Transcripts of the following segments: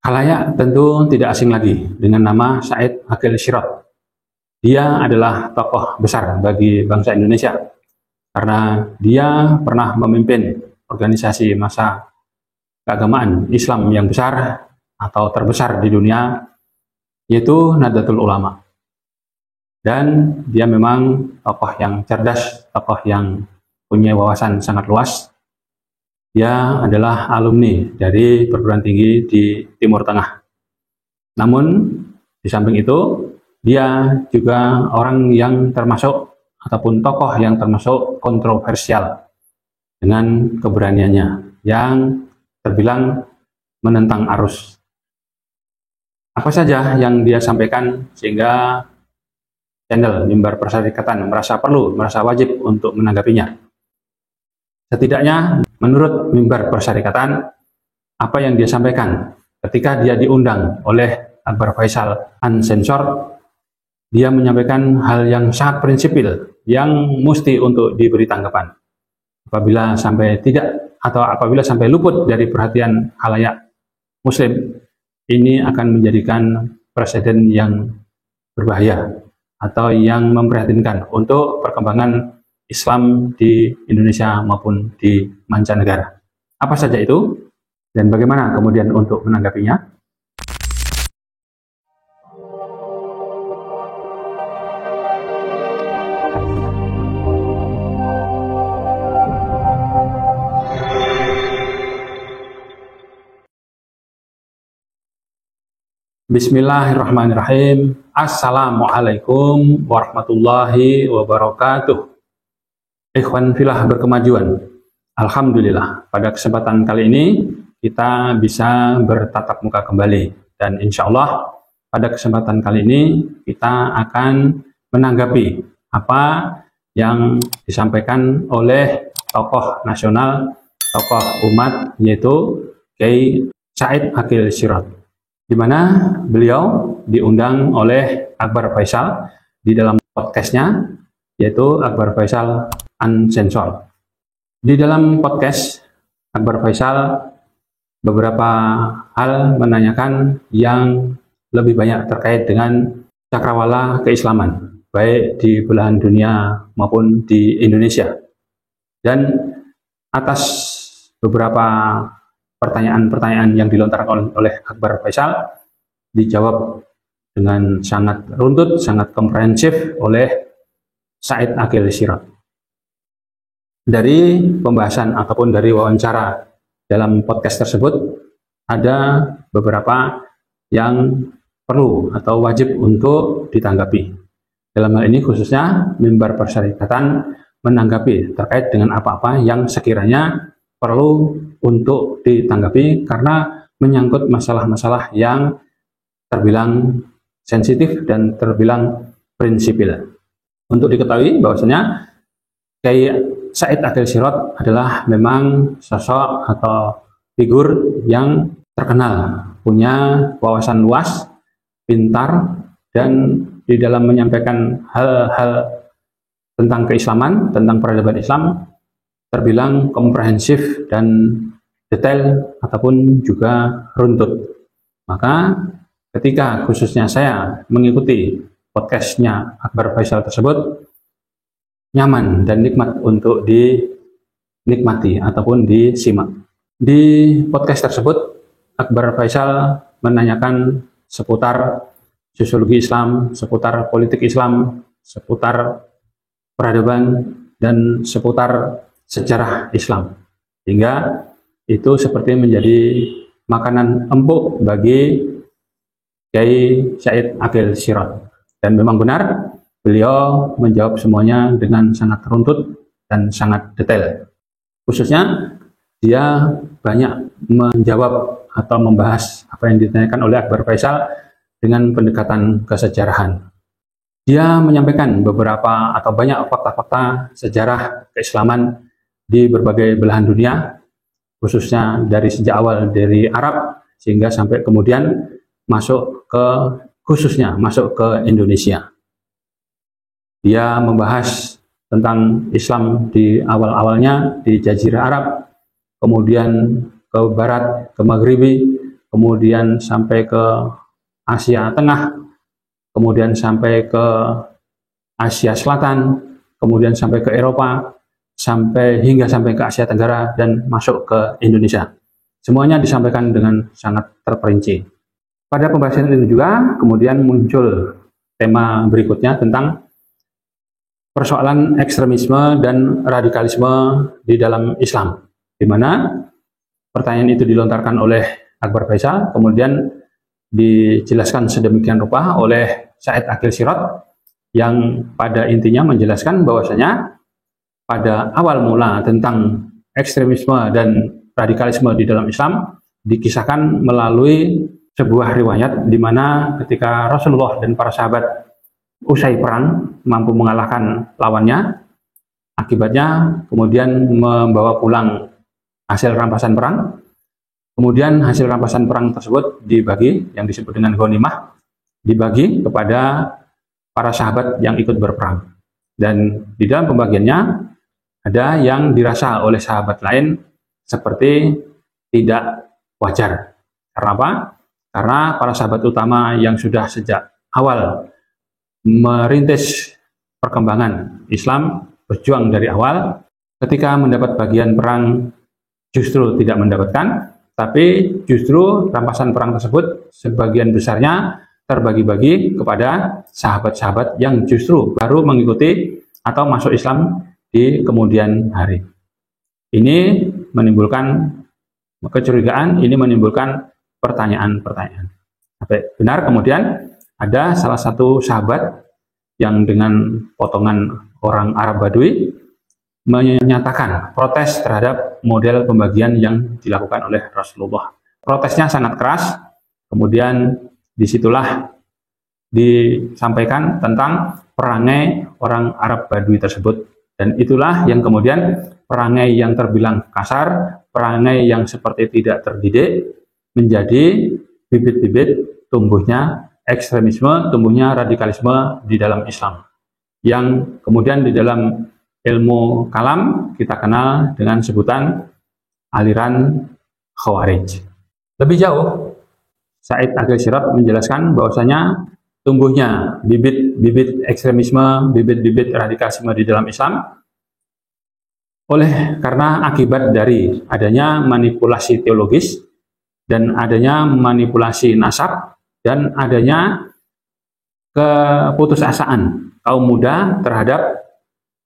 Khalayak tentu tidak asing lagi dengan nama Said Akil Sirot. Dia adalah tokoh besar bagi bangsa Indonesia karena dia pernah memimpin organisasi massa keagamaan Islam yang besar atau terbesar di dunia, yaitu Nahdlatul Ulama. Dan dia memang tokoh yang cerdas, tokoh yang punya wawasan sangat luas. Dia adalah alumni dari perguruan tinggi di Timur Tengah. Namun, di samping itu, dia juga orang yang termasuk, ataupun tokoh yang termasuk kontroversial dengan keberaniannya, yang terbilang menentang arus. Apa saja yang dia sampaikan sehingga channel Mimbar Persyarikatan merasa wajib untuk menanggapinya. Setidaknya menurut Mimbar Persyarikatan, apa yang dia sampaikan ketika dia diundang oleh Akbar Faisal Unsensor, dia menyampaikan hal yang sangat prinsipil yang mesti untuk diberi tanggapan. Apabila sampai luput dari perhatian khalayak muslim, ini akan menjadikan presiden yang berbahaya atau yang memprihatinkan untuk perkembangan Islam di Indonesia maupun di mancanegara. Apa saja itu dan bagaimana kemudian untuk menanggapinya? Bismillahirrahmanirrahim. Assalamualaikum warahmatullahi wabarakatuh. Ikhwan filah berkemajuan. Alhamdulillah, pada kesempatan kali ini kita bisa bertatap muka kembali. Dan insya Allah pada kesempatan kali ini kita akan menanggapi apa yang disampaikan oleh tokoh nasional, tokoh umat, yaitu Kiai Said Akil Sirot, di mana beliau diundang oleh Akbar Faisal di dalam podcastnya, yaitu Akbar Faisal Unsensor. Di dalam podcast Akbar Faisal beberapa hal menanyakan yang lebih banyak terkait dengan cakrawala keislaman, baik di belahan dunia maupun di Indonesia. Dan atas beberapa pertanyaan-pertanyaan yang dilontarkan oleh Akbar Faisal dijawab dengan sangat runtut, sangat komprehensif oleh Said Akil Sirot. Dari pembahasan ataupun dari wawancara dalam podcast tersebut, ada beberapa yang perlu atau wajib untuk ditanggapi. Dalam hal ini khususnya Mimbar Persyarikatan menanggapi terkait dengan apa-apa yang sekiranya perlu untuk ditanggapi karena menyangkut masalah-masalah yang terbilang sensitif dan terbilang prinsipil. Untuk diketahui bahwasanya Kiai Said Akil Sirot adalah memang sosok atau figur yang terkenal, punya wawasan luas, pintar, dan di dalam menyampaikan hal-hal tentang keislaman, tentang peradaban Islam, terbilang komprehensif dan detail ataupun juga runtut. Maka ketika khususnya saya mengikuti podcastnya Akbar Faisal tersebut, nyaman dan nikmat untuk dinikmati ataupun disimak. Di podcast tersebut, Akbar Faisal menanyakan seputar sosiologi Islam, seputar politik Islam, seputar peradaban, dan seputar sejarah Islam. Hingga itu seperti menjadi makanan empuk bagi Kiai Said Akil Sirot. Dan memang benar, beliau menjawab semuanya dengan sangat runtut dan sangat detail. Khususnya dia banyak menjawab atau membahas apa yang ditanyakan oleh Akbar Faisal dengan pendekatan kesejarahan. Dia menyampaikan beberapa atau banyak fakta-fakta sejarah keislaman di berbagai belahan dunia, khususnya dari sejak awal dari Arab sehingga sampai kemudian masuk ke Indonesia. Dia membahas tentang Islam di awal-awalnya di Jazirah Arab, kemudian ke barat, ke Maghribi, kemudian sampai ke Asia Tengah, kemudian sampai ke Asia Selatan, kemudian sampai ke Eropa, hingga sampai ke Asia Tenggara dan masuk ke Indonesia. Semuanya disampaikan dengan sangat terperinci. Pada pembahasan itu juga kemudian muncul tema berikutnya tentang persoalan ekstremisme dan radikalisme di dalam Islam, di mana pertanyaan itu dilontarkan oleh Akbar Faisal, kemudian dijelaskan sedemikian rupa oleh Said Aqil Sirot, yang pada intinya menjelaskan bahwasanya pada awal mula tentang ekstremisme dan radikalisme di dalam Islam dikisahkan melalui sebuah riwayat di mana ketika Rasulullah dan para sahabat usai perang mampu mengalahkan lawannya, akibatnya kemudian membawa pulang hasil rampasan perang. Kemudian hasil rampasan perang tersebut dibagi, yang disebut dengan ghanimah, dibagi kepada para sahabat yang ikut berperang. Dan di dalam pembagiannya ada yang dirasa oleh sahabat lain seperti tidak wajar. Karena apa? Karena para sahabat utama yang sudah sejak awal merintis perkembangan Islam, berjuang dari awal, ketika mendapat bagian perang justru tidak mendapatkan, tapi justru rampasan perang tersebut sebagian besarnya terbagi-bagi kepada sahabat-sahabat yang justru baru mengikuti atau masuk Islam di kemudian hari. Ini menimbulkan kecurigaan, ini menimbulkan pertanyaan-pertanyaan. Benar kemudian ada salah satu sahabat yang dengan potongan orang Arab Badui menyatakan protes terhadap model pembagian yang dilakukan oleh Rasulullah. Protesnya sangat keras, kemudian disitulah disampaikan tentang perangai orang Arab Badui tersebut. Dan itulah yang kemudian perangai yang terbilang kasar, perangai yang seperti tidak terdidik, menjadi bibit-bibit tumbuhnya ekstremisme, tumbuhnya radikalisme di dalam Islam. Yang kemudian di dalam ilmu kalam kita kenal dengan sebutan aliran Khawarij. Lebih jauh, Said Aqil Sirot menjelaskan bahwasanya tumbuhnya bibit-bibit ekstremisme, bibit-bibit radikalisme di dalam Islam karena akibat dari adanya manipulasi teologis dan adanya manipulasi nasab dan adanya keputusasaan kaum muda terhadap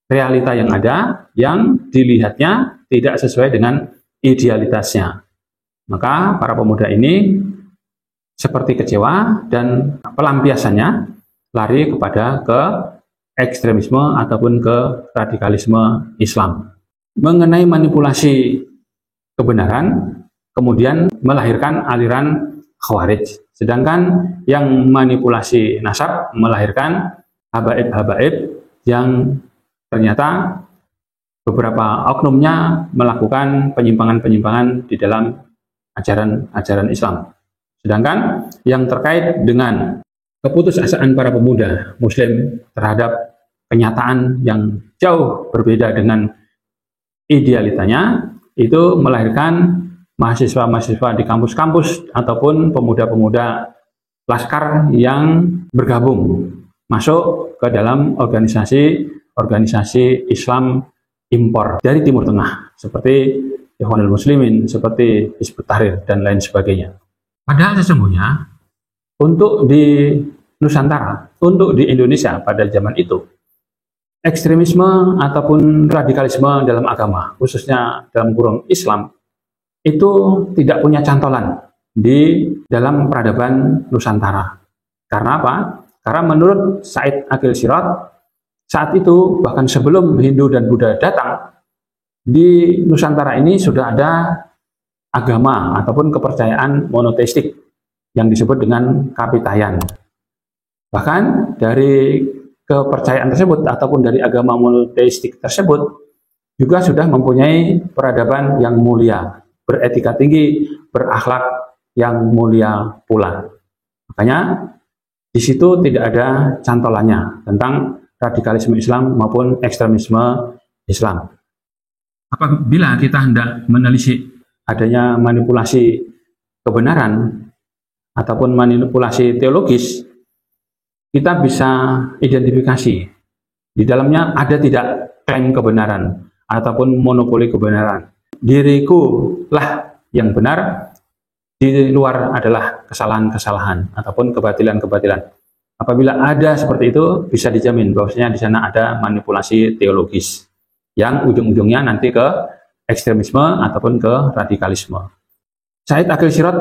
realita yang ada yang dilihatnya tidak sesuai dengan idealitasnya. Maka para pemuda ini seperti kecewa dan pelampiasannya lari kepada ke ekstremisme ataupun ke radikalisme Islam. Mengenai manipulasi kebenaran, kemudian melahirkan aliran Khawarij. Sedangkan yang manipulasi nasab melahirkan habaib-habaib yang ternyata beberapa oknumnya melakukan penyimpangan-penyimpangan di dalam ajaran-ajaran Islam. Sedangkan yang terkait dengan keputusasaan para pemuda Muslim terhadap kenyataan yang jauh berbeda dengan idealitanya, itu melahirkan mahasiswa-mahasiswa di kampus-kampus ataupun pemuda-pemuda laskar yang bergabung masuk ke dalam organisasi Islam impor dari Timur Tengah seperti Ikhwanul Muslimin, seperti Hizbut Tahrir dan lain sebagainya. Padahal sesungguhnya untuk di Nusantara, untuk di Indonesia pada zaman itu, ekstremisme ataupun radikalisme dalam agama, khususnya dalam kurung Islam, itu tidak punya cantolan di dalam peradaban Nusantara. Karena apa? Karena menurut Said Aqil Sirot, saat itu bahkan sebelum Hindu dan Buddha datang, di Nusantara ini sudah ada agama ataupun kepercayaan monoteistik yang disebut dengan Kapitayan. Bahkan dari kepercayaan tersebut ataupun dari agama monoteistik tersebut juga sudah mempunyai peradaban yang mulia, beretika tinggi, berakhlak yang mulia pula. Makanya di situ tidak ada cantolannya tentang radikalisme Islam maupun ekstremisme Islam. Apabila kita hendak menelisik adanya manipulasi kebenaran ataupun manipulasi teologis, kita bisa identifikasi di dalamnya ada tidak klaim kebenaran ataupun monopoli kebenaran. Diriku lah yang benar, di luar adalah kesalahan-kesalahan ataupun kebatilan-kebatilan. Apabila ada seperti itu, bisa dijamin bahwasanya di sana ada manipulasi teologis yang ujung-ujungnya nanti ke ekstremisme ataupun ke radikalisme. Said Aqil Sirot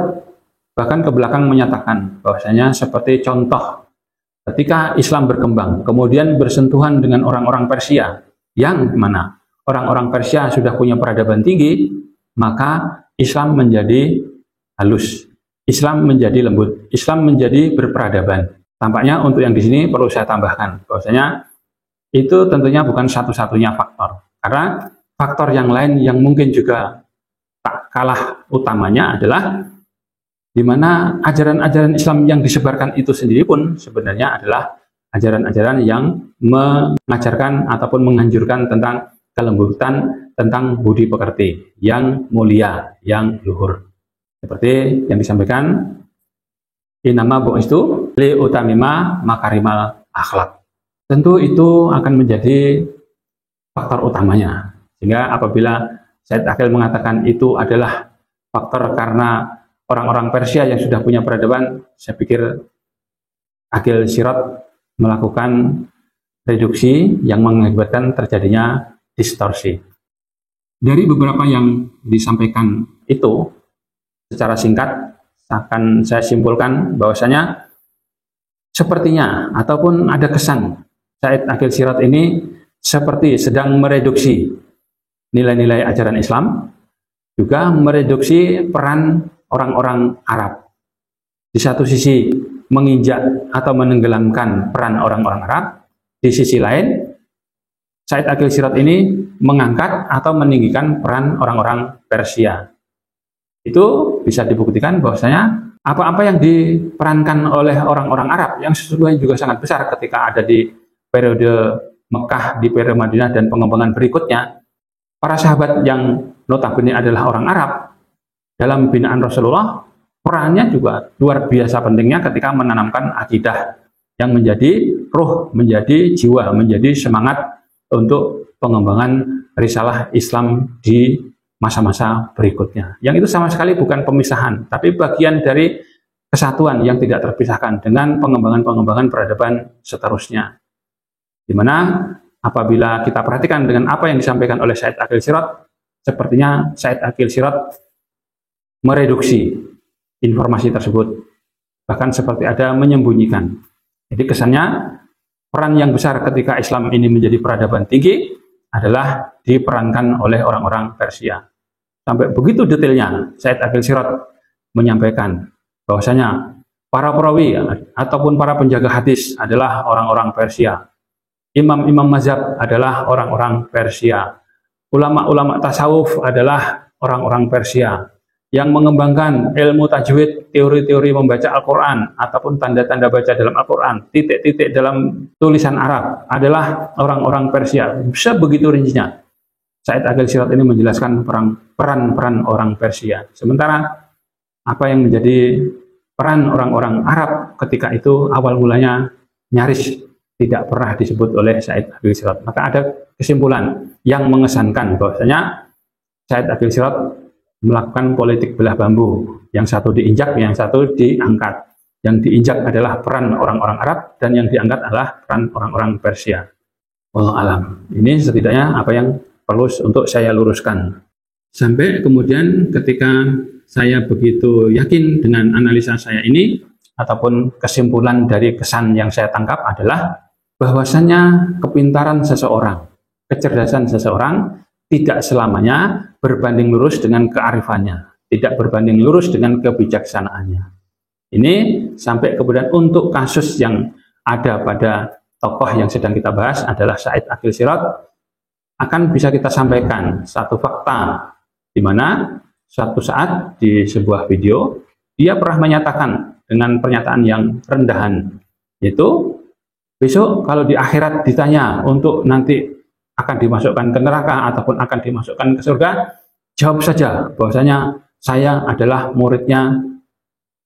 bahkan ke belakang menyatakan bahwasanya seperti contoh ketika Islam berkembang, kemudian bersentuhan dengan orang-orang Persia, yang mana orang-orang Persia sudah punya peradaban tinggi, maka Islam menjadi halus, Islam menjadi lembut, Islam menjadi berperadaban. Tampaknya untuk yang di sini perlu saya tambahkan bahwasanya itu tentunya bukan satu-satunya faktor, karena faktor yang lain yang mungkin juga tak kalah utamanya adalah di mana ajaran-ajaran Islam yang disebarkan itu sendiri pun sebenarnya adalah ajaran-ajaran yang mengajarkan ataupun menganjurkan tentang kelembutan, tentang budi pekerti yang mulia, yang luhur. Seperti yang disampaikan, inama bu'istu li utamima makarimal akhlak. Tentu itu akan menjadi faktor utamanya. Sehingga apabila Said Aqil mengatakan itu adalah faktor karena orang-orang Persia yang sudah punya peradaban, saya pikir Aqil Sirot melakukan reduksi yang mengakibatkan terjadinya distorsi. Dari beberapa yang disampaikan itu, secara singkat akan saya simpulkan bahwasanya sepertinya ataupun ada kesan Said Aqil Sirot ini seperti sedang mereduksi nilai-nilai ajaran Islam, juga mereduksi peran orang-orang Arab. Di satu sisi menginjak atau menenggelamkan peran orang-orang Arab, di sisi lain Said Aqil Sirot ini mengangkat atau meninggikan peran orang-orang Persia. Itu bisa dibuktikan bahwasanya apa-apa yang diperankan oleh orang-orang Arab yang sesungguhnya juga sangat besar ketika ada di periode Mekah, di periode Madinah dan pengembangan berikutnya, para sahabat yang notabene adalah orang Arab dalam binaan Rasulullah, perannya juga luar biasa pentingnya ketika menanamkan akidah yang menjadi ruh, menjadi jiwa, menjadi semangat untuk pengembangan risalah Islam di masa-masa berikutnya. Yang itu sama sekali bukan pemisahan, tapi bagian dari kesatuan yang tidak terpisahkan dengan pengembangan-pengembangan peradaban seterusnya. Di mana apabila kita perhatikan dengan apa yang disampaikan oleh Said Aqil Sirot, sepertinya Said Aqil Sirot mereduksi informasi tersebut, bahkan seperti ada menyembunyikan. Jadi kesannya peran yang besar ketika Islam ini menjadi peradaban tinggi adalah diperankan oleh orang-orang Persia. Sampai begitu detailnya Said Aqil Sirot menyampaikan bahwasanya para perawi ataupun para penjaga hadis adalah orang-orang Persia. Imam-imam mazhab adalah orang-orang Persia. Ulama-ulama tasawuf adalah orang-orang Persia. Yang mengembangkan ilmu tajwid, teori-teori membaca Al-Quran, ataupun tanda-tanda baca dalam Al-Quran, titik-titik dalam tulisan Arab adalah orang-orang Persia. Bisa begitu rincinya. Said Aqil Sirot ini menjelaskan peran-peran orang Persia. Sementara apa yang menjadi peran orang-orang Arab ketika itu awal mulanya nyaris tidak pernah disebut oleh Said Aqil Sirot. Maka ada kesimpulan yang mengesankan bahwasanya Said Aqil Sirot melakukan politik belah bambu. Yang satu diinjak, yang satu diangkat. Yang diinjak adalah peran orang-orang Arab dan yang diangkat adalah peran orang-orang Persia. Wallahu alam. Ini setidaknya apa yang perlu untuk saya luruskan. Sampai kemudian ketika saya begitu yakin dengan analisa saya ini, ataupun kesimpulan dari kesan yang saya tangkap adalah bahwasanya kepintaran seseorang, kecerdasan seseorang tidak selamanya berbanding lurus dengan kearifannya, tidak berbanding lurus dengan kebijaksanaannya. Ini sampai kemudian untuk kasus yang ada pada tokoh yang sedang kita bahas adalah Said Aqil Sirot, akan bisa kita sampaikan satu fakta di mana suatu saat di sebuah video dia pernah menyatakan dengan pernyataan yang rendahan, yaitu besok kalau di akhirat ditanya untuk nanti akan dimasukkan ke neraka ataupun akan dimasukkan ke surga, jawab saja bahwasanya saya adalah muridnya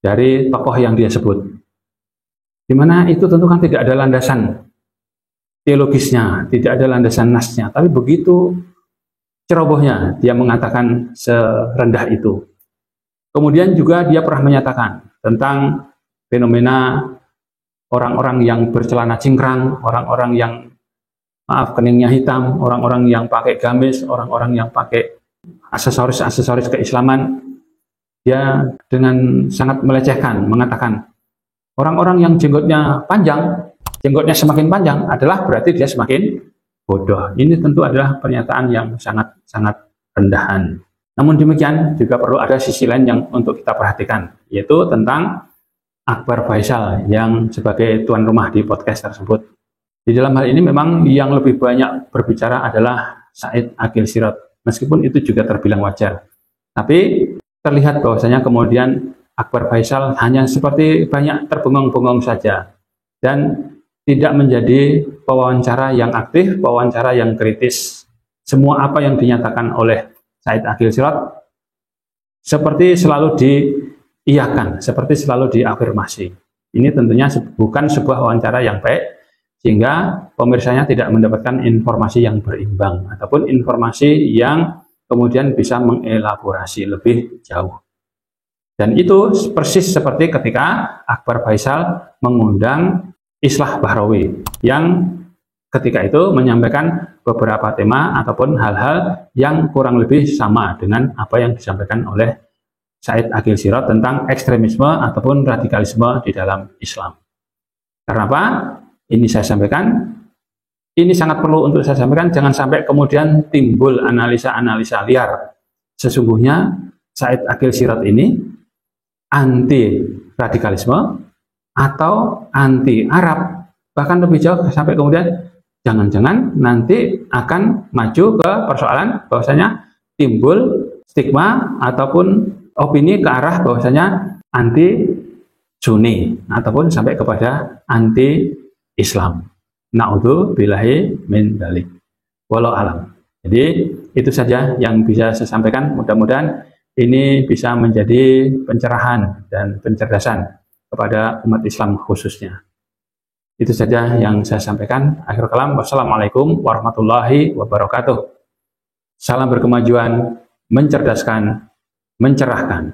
dari tokoh yang dia sebut. Di mana itu tentu kan tidak ada landasan teologisnya, tidak ada landasan nasnya, tapi begitu cerobohnya dia mengatakan serendah itu. Kemudian juga dia pernah menyatakan tentang fenomena orang-orang yang bercelana cingkrang, orang-orang yang keningnya hitam, orang-orang yang pakai gamis, orang-orang yang pakai aksesoris-aksesoris keislaman. Dia dengan sangat melecehkan mengatakan orang-orang yang jenggotnya panjang, jenggotnya semakin panjang adalah berarti dia semakin bodoh. Ini tentu adalah pernyataan yang sangat rendahan. Namun demikian juga perlu ada sisi lain yang untuk kita perhatikan, yaitu tentang Akbar Faisal yang sebagai tuan rumah di podcast tersebut. Di dalam hal ini memang yang lebih banyak berbicara adalah Said Aqil Sirot, meskipun itu juga terbilang wajar. Tapi terlihat bahwasanya kemudian Akbar Faisal hanya seperti banyak terbengong-bengong saja dan tidak menjadi pewawancara yang aktif, pewawancara yang kritis. Semua apa yang dinyatakan oleh Said Aqil Sirot seperti selalu diiyakan, seperti selalu diafirmasi. Ini tentunya bukan sebuah wawancara yang baik, sehingga pemirsanya tidak mendapatkan informasi yang berimbang ataupun informasi yang kemudian bisa mengelaborasi lebih jauh. Dan itu persis seperti ketika Akbar Faisal mengundang Islah Bahrawi yang ketika itu menyampaikan beberapa tema ataupun hal-hal yang kurang lebih sama dengan apa yang disampaikan oleh Said Aqil Sirot tentang ekstremisme ataupun radikalisme di dalam Islam. Karena apa? Ini saya sampaikan, ini sangat perlu untuk saya sampaikan, jangan sampai kemudian timbul analisa-analisa liar. Sesungguhnya Said Aqil Sirot ini anti radikalisme atau anti Arab, bahkan lebih jauh sampai kemudian jangan-jangan nanti akan maju ke persoalan bahwasanya timbul stigma ataupun opini ke arah bahwasanya anti Sunni ataupun sampai kepada anti Islam. Na'udzubillahi min dzalik. Wallahu alam. Jadi itu saja yang bisa saya sampaikan. Mudah-mudahan ini bisa menjadi pencerahan dan pencerdasan kepada umat Islam khususnya. Itu saja yang saya sampaikan. Akhir kalam, wassalamualaikum warahmatullahi wabarakatuh. Salam berkemajuan, mencerdaskan, mencerahkan.